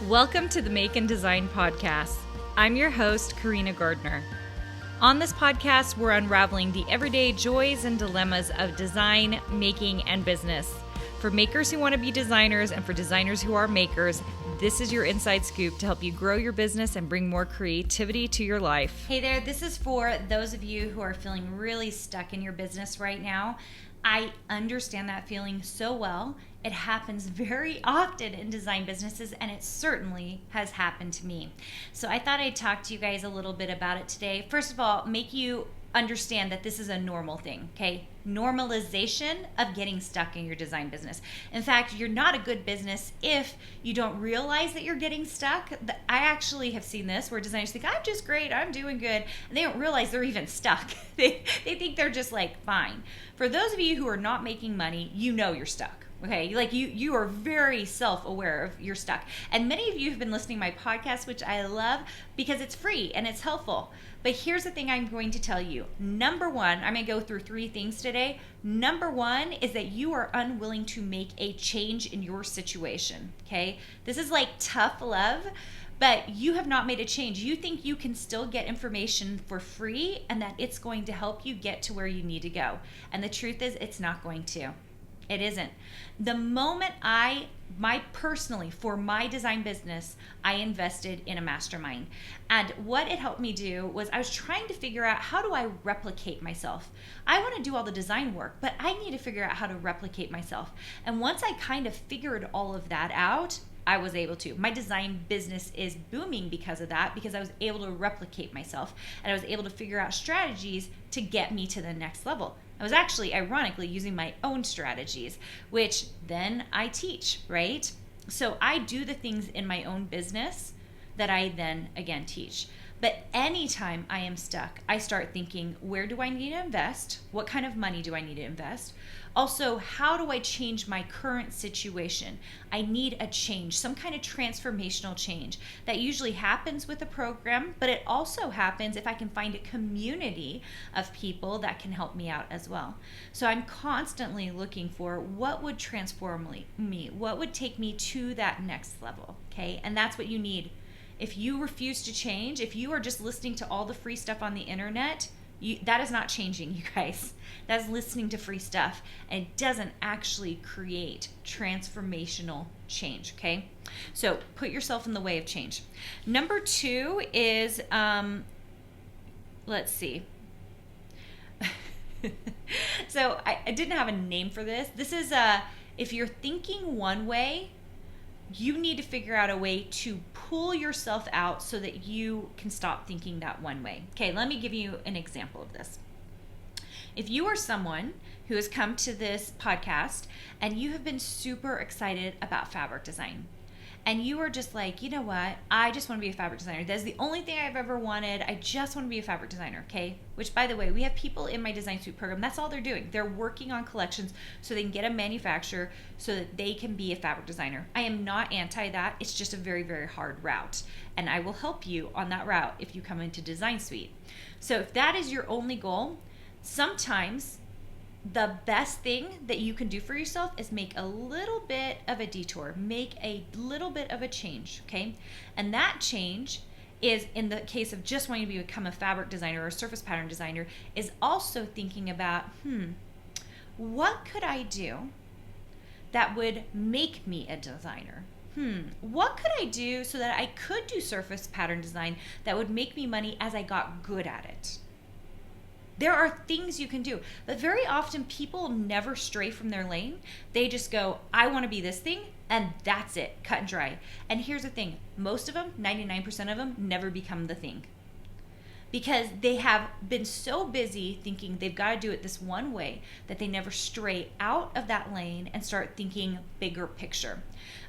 Welcome to the Make and Design Podcast. I'm your host, Carina Gardner. On this podcast, we're unraveling the everyday joys and dilemmas of design, making, and business. For makers who want to be designers and for designers who are makers, this is your inside scoop to help you grow your business and bring more creativity to your life. Hey there, this is for those of you who are feeling really stuck in your business right now. I understand that feeling so well. It happens very often in design businesses, and it certainly has happened to me. So I thought I'd talk to you guys a little bit about it today. First of all, make you understand that this is a normal thing, okay? Normalization of getting stuck in your design business. In fact, you're not a good business if you don't realize that you're getting stuck. I actually have seen this where designers think, I'm just great, I'm doing good, and they don't realize they're even stuck. They think they're just like fine. For those of you who are not making money, you know you're stuck. Okay, like you are very self-aware of you're stuck. And many of you have been listening to my podcast, which I love because it's free and it's helpful. But here's the thing I'm going to tell you. Number one, I'm going to go through 3 things today. Number one is that you are unwilling to make a change in your situation, okay? This is like tough love, but you have not made a change. You think you can still get information for free and that it's going to help you get to where you need to go. And the truth is, it's not going to. It isn't. The moment personally, for my design business, I invested in a mastermind. And what it helped me do was I was trying to figure out, how do I replicate myself? I want to do all the design work, but I need to figure out how to replicate myself. And once I kind of figured all of that out, I was able to. My design business is booming because of that, because I was able to replicate myself and I was able to figure out strategies to get me to the next level. I was actually, ironically, using my own strategies, which then I teach, right? So I do the things in my own business that I then, again, teach. But anytime I am stuck, I start thinking, where do I need to invest? What kind of money do I need to invest? Also, how do I change my current situation? I need a change, some kind of transformational change. That usually happens with a program, but it also happens if I can find a community of people that can help me out as well. So I'm constantly looking for what would transform me, what would take me to that next level, okay? And that's what you need. If you refuse to change, if you are just listening to all the free stuff on the internet, that is not changing, you guys. That's listening to free stuff, and it doesn't actually create transformational change, okay? So put yourself in the way of change. Number 2 is, let's see. So I didn't have a name for this. This is, if you're thinking one way, you need to figure out a way to pull yourself out so that you can stop thinking that one way. Okay, let me give you an example of this. If you are someone who has come to this podcast and you have been super excited about fabric design, and you are just like, you know what, I just want to be a fabric designer. That's the only thing I've ever wanted. I just want to be a fabric designer, okay? Which, by the way, we have people in my Design Suite program, that's all they're doing. They're working on collections so they can get a manufacturer so that they can be a fabric designer. I am not anti that. It's just a very, very hard route. And I will help you on that route if you come into Design Suite. So if that is your only goal, sometimes the best thing that you can do for yourself is make a little bit of a detour, make a little bit of a change, okay? And that change is, in the case of just wanting to become a fabric designer or a surface pattern designer, is also thinking about, what could I do that would make me a designer? What could I do so that I could do surface pattern design that would make me money as I got good at it? There are things you can do, but very often people never stray from their lane. They just go, I want to be this thing, and that's it, cut and dry. And here's the thing, most of them, 99% of them, never become the thing. Because they have been so busy thinking they've got to do it this one way that they never stray out of that lane and start thinking bigger picture.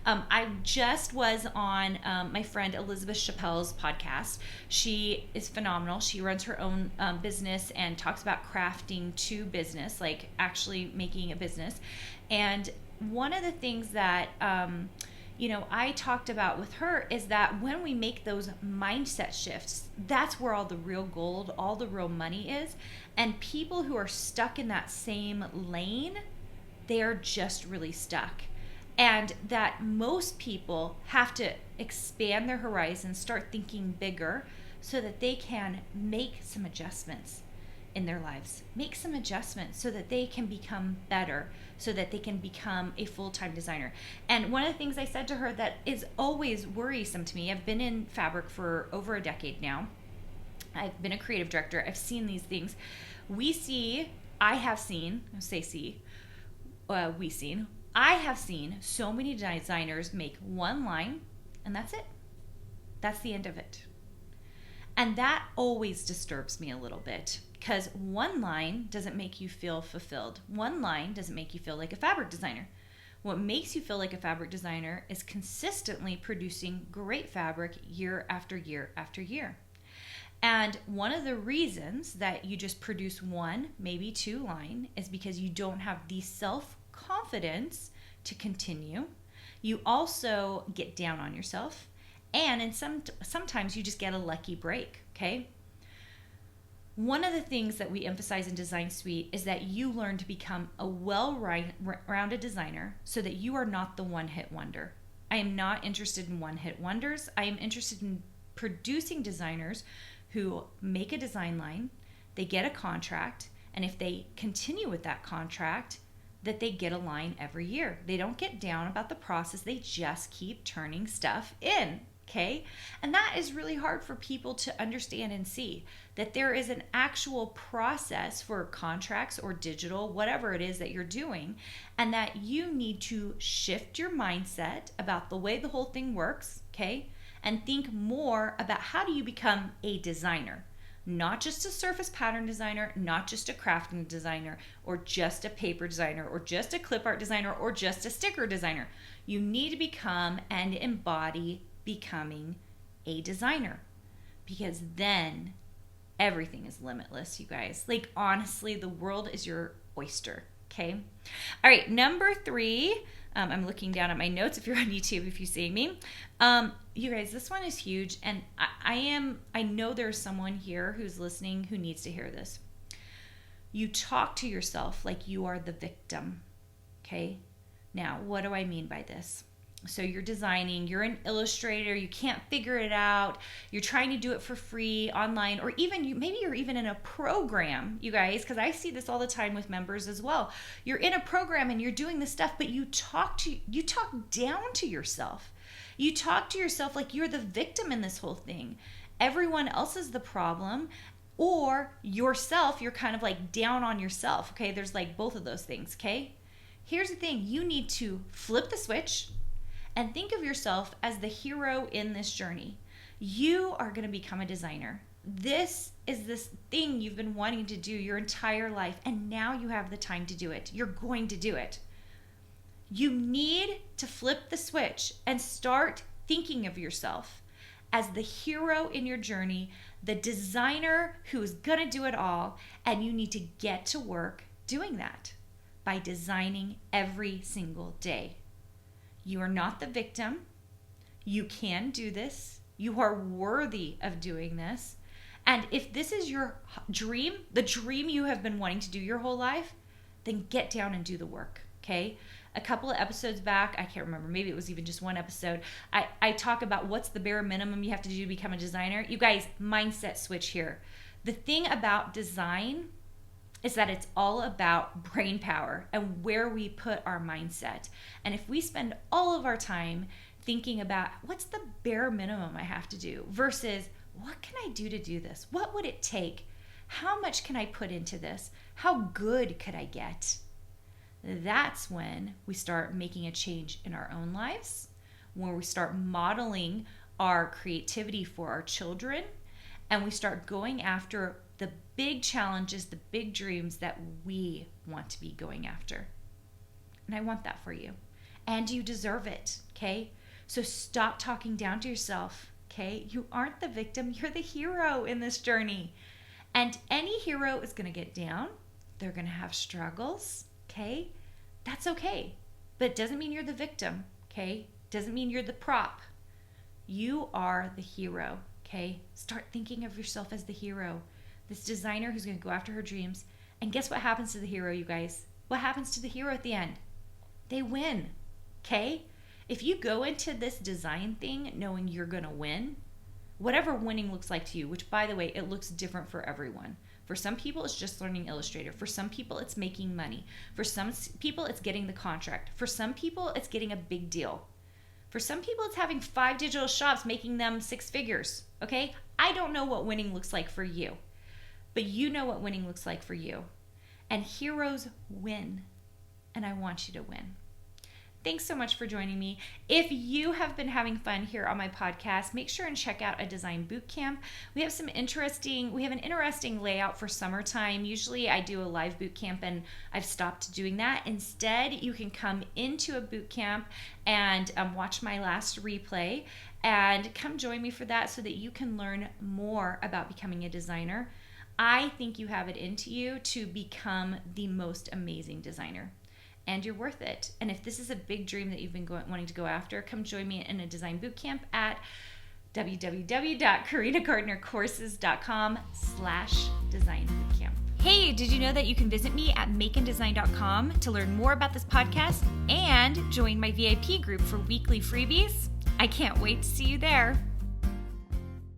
I just was on my friend Elizabeth Chappelle's podcast. She is phenomenal. She runs her own business and talks about crafting to business, like actually making a business. And one of the things that I talked about with her is that when we make those mindset shifts, that's where all the real gold, all the real money is. And people who are stuck in that same lane, they are just really stuck. And that most people have to expand their horizons, start thinking bigger so that they can make some adjustments in their lives. Make some adjustments so that they can become better, so that they can become a full-time designer. And one of the things I said to her that is always worrisome to me, I've been in fabric for over a decade now. I've been a creative director. I've seen these things. We have seen so many designers make one line and that's it. That's the end of it. And that always disturbs me a little bit because one line doesn't make you feel fulfilled. One line doesn't make you feel like a fabric designer. What makes you feel like a fabric designer is consistently producing great fabric year after year after year. And one of the reasons that you just produce one, maybe two line is because you don't have the self-confidence to continue. You also get down on yourself. And sometimes you just get a lucky break, okay? One of the things that we emphasize in Design Suite is that you learn to become a well-rounded designer so that you are not the one-hit wonder. I am not interested in one-hit wonders. I am interested in producing designers who make a design line, they get a contract, and if they continue with that contract, that they get a line every year. They don't get down about the process, they just keep turning stuff in, okay? And that is really hard for people to understand and see, that there is an actual process for contracts or digital, whatever it is that you're doing, and that you need to shift your mindset about the way the whole thing works, okay? And think more about how do you become a designer, not just a surface pattern designer, not just a crafting designer, or just a paper designer, or just a clip art designer, or just a sticker designer. You need to become and embody becoming a designer, because then everything is limitless, you guys. Like, honestly, the world is your oyster, okay? All right, number 3. I'm looking down at my notes if you're on YouTube, if you see me. You guys, this one is huge, and I know there's someone here who's listening who needs to hear this. You talk to yourself like you are the victim, okay? Now, what do I mean by this? So you're designing, you're an illustrator, you can't figure it out, you're trying to do it for free online, or even maybe you're even in a program, you guys, because I see this all the time with members as well. You're in a program and you're doing this stuff, but you talk down to yourself. You talk to yourself like you're the victim in this whole thing. Everyone else is the problem, or yourself, you're kind of like down on yourself, okay? There's like both of those things, okay? Here's the thing, you need to flip the switch and think of yourself as the hero in this journey. You are going to become a designer. This is this thing you've been wanting to do your entire life, and now you have the time to do it. You're going to do it. You need to flip the switch and start thinking of yourself as the hero in your journey, the designer who is going to do it all, and you need to get to work doing that by designing every single day. You are not the victim. You can do this. You are worthy of doing this. And if this is your dream, the dream you have been wanting to do your whole life, then get down and do the work, okay? A couple of episodes back, I can't remember, maybe it was even just one episode, I talk about what's the bare minimum you have to do to become a designer. You guys, mindset switch here. The thing about design is that it's all about brain power and where we put our mindset. And if we spend all of our time thinking about what's the bare minimum I have to do versus what can I do to do this? What would it take? How much can I put into this? How good could I get? That's when we start making a change in our own lives, when we start modeling our creativity for our children, and we start going after the big challenges, the big dreams that we want to be going after. And I want that for you. And you deserve it, okay? So stop talking down to yourself, okay? You aren't the victim, you're the hero in this journey. And any hero is going to get down. They're going to have struggles, okay? That's okay. But it doesn't mean you're the victim, okay? Doesn't mean you're the prop. You are the hero, okay? Start thinking of yourself as the hero. This designer who's going to go after her dreams. And guess what happens to the hero, you guys? What happens to the hero at the end? They win, okay? If you go into this design thing knowing you're gonna win, whatever winning looks like to you, which by the way, it looks different for everyone. For some people, it's just learning Illustrator. For some people, it's making money. For some people, it's getting the contract. For some people, it's getting a big deal. For some people, it's having 5 digital shops, making them 6 figures, okay? I don't know what winning looks like for you, but you know what winning looks like for you. And heroes win, and I want you to win. Thanks so much for joining me. If you have been having fun here on my podcast, make sure and check out a design boot camp. We have an interesting layout for summertime. Usually I do a live boot camp and I've stopped doing that. Instead, you can come into a boot camp and watch my last replay and come join me for that so that you can learn more about becoming a designer. I think you have it into you to become the most amazing designer. And you're worth it. And if this is a big dream that you've been wanting to go after, come join me in a design bootcamp at www.carinagardnercourses.com/design bootcamp. Hey, did you know that you can visit me at makeanddesign.com to learn more about this podcast and join my VIP group for weekly freebies? I can't wait to see you there.